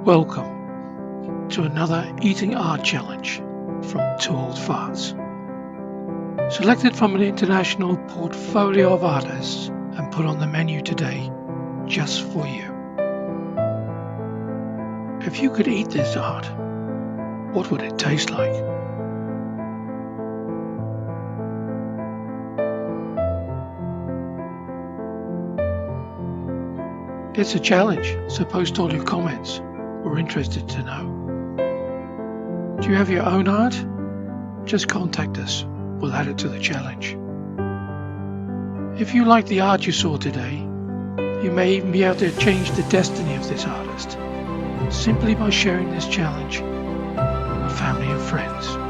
Welcome to another Eating Art Challenge from Two Old Farts, selected from an international portfolio of artists and put on the menu today just for you. If you could eat this art, what would it taste like? It's a challenge, so post all your comments. We're interested to know. Do you have your own art? Just contact us. We'll add it to the challenge. If you like the art you saw today, you may even be able to change the destiny of this artist simply by sharing this challenge with family and friends.